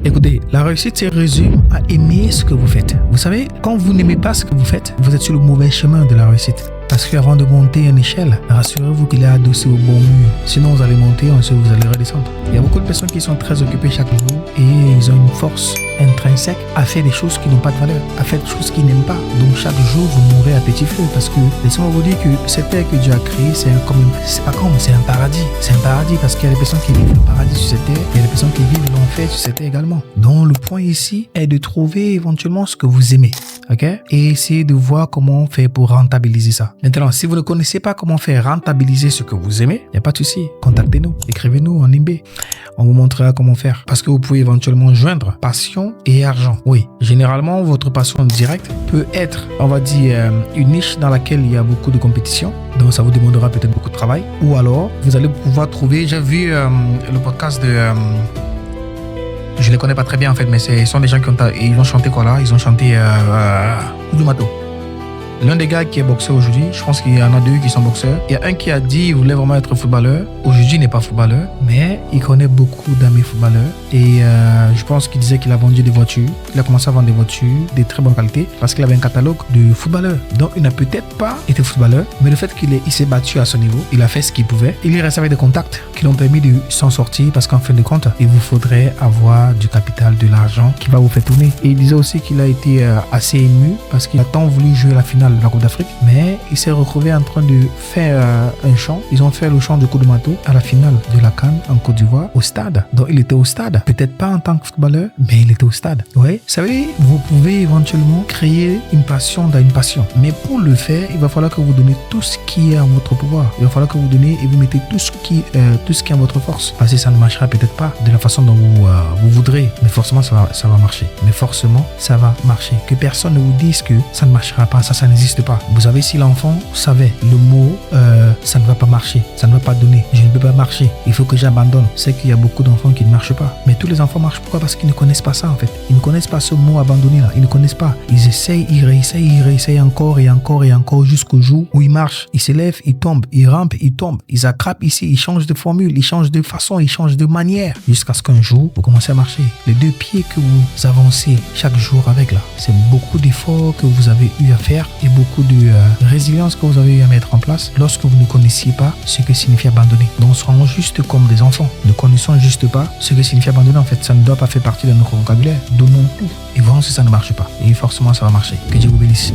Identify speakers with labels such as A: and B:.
A: Écoutez, la réussite se résume à aimer ce que vous faites. Vous savez, quand vous n'aimez pas ce que vous faites, vous êtes sur le mauvais chemin de la réussite. Parce qu'avant de monter une échelle, rassurez-vous qu'il est adossé au bon mur. Sinon, vous allez monter, ensuite vous allez redescendre. Il y a beaucoup de personnes qui sont très occupées chaque jour et ils ont une force intrinsèque à faire des choses qui n'ont pas de valeur, à faire des choses qu'ils n'aiment pas. Donc chaque jour, vous mourrez à petit feu parce que laissez-moi vous dire que cette terre que Dieu a créée, c'est un paradis. C'est un paradis parce qu'il y a des personnes qui vivent le paradis sur cette terre, il y a des personnes qui vivent l'enfer sur cette terre également. Donc le point ici est de trouver éventuellement ce que vous aimez. Ok? Et essayer de voir comment faire pour rentabiliser ça. Maintenant, si vous ne connaissez pas comment faire rentabiliser ce que vous aimez, il n'y a pas de souci. Contactez-nous, écrivez-nous en IMB. On vous montrera comment faire. Parce que vous pouvez éventuellement joindre passion et argent. Oui, généralement, votre passion directe peut être, on va dire, une niche dans laquelle il y a beaucoup de compétition. Donc, ça vous demandera peut-être beaucoup de travail. Ou alors, vous allez pouvoir trouver, j'ai vu le podcast de... je les connais pas très bien en fait, mais ce sont des gens qui ont chanté quoi là? Ils ont chanté Kudumato. L'un des gars qui est boxeur aujourd'hui, je pense qu'il y en a deux qui sont boxeurs. Il y a un qui a dit qu'il voulait vraiment être footballeur. Aujourd'hui, il n'est pas footballeur, mais il connaît beaucoup d'amis footballeurs. Et je pense qu'il disait qu'il a vendu des voitures. Il a commencé à vendre des voitures de très bonne qualité parce qu'il avait un catalogue de footballeurs. Donc, il n'a peut-être pas été footballeur, mais le fait qu'il s'est battu à ce niveau, il a fait ce qu'il pouvait. Il est resté avec des contacts qui l'ont permis de s'en sortir parce qu'en fin de compte, il vous faudrait avoir du capital, de l'argent qui va vous faire tourner. Et il disait aussi qu'il a été assez ému parce qu'il a tant voulu jouer la finale de la Coupe d'Afrique, mais il s'est retrouvé en train de faire un chant. Ils ont fait le chant de Kudumato à la finale de la CAN en Côte d'Ivoire au stade. Donc il était au stade, peut-être pas en tant que footballeur, mais il était au stade. Oui, vous savez, vous pouvez éventuellement créer une passion dans une passion, mais pour le faire, il va falloir que vous donnez tout ce qui est en votre pouvoir. Il va falloir que vous donnez et vous mettez tout ce qui est en votre force, parce que ça ne marchera peut-être pas de la façon dont vous voudrez, mais forcément ça va marcher. Mais forcément ça va marcher. Que personne ne vous dise que ça ne marchera pas, ça n'existe pas. Vous savez, si l'enfant savait le mot ça ne va pas marcher, ça ne va pas donner, je ne peux pas marcher, il faut que j'abandonne, c'est qu'il y a beaucoup d'enfants qui ne marchent pas. Mais tous les enfants marchent. Pourquoi? Parce qu'ils ne connaissent pas ça en fait. Ils ne connaissent pas ce mot abandonner là. Ils ne connaissent pas. Ils essayent, ils réessayent encore et encore et encore jusqu'au jour où ils marchent. Ils s'élèvent, ils tombent, ils rampent, ils tombent, ils attrapent ici, ils changent de formule, ils changent de façon, ils changent de manière jusqu'à ce qu'un jour vous commencez à marcher. Les 2 pieds que vous avancez chaque jour avec là, c'est beaucoup d'efforts que vous avez eu à faire et beaucoup de résilience que vous avez eu à mettre en place lorsque vous ne connaissiez pas ce que signifie abandonner. Donc soyons juste comme des enfants. Ne connaissons juste pas ce que signifie abandonner. En fait, ça ne doit pas faire partie de notre vocabulaire. Donnons tout et voyons si ça ne marche pas. Et forcément, ça va marcher. Que Dieu vous bénisse.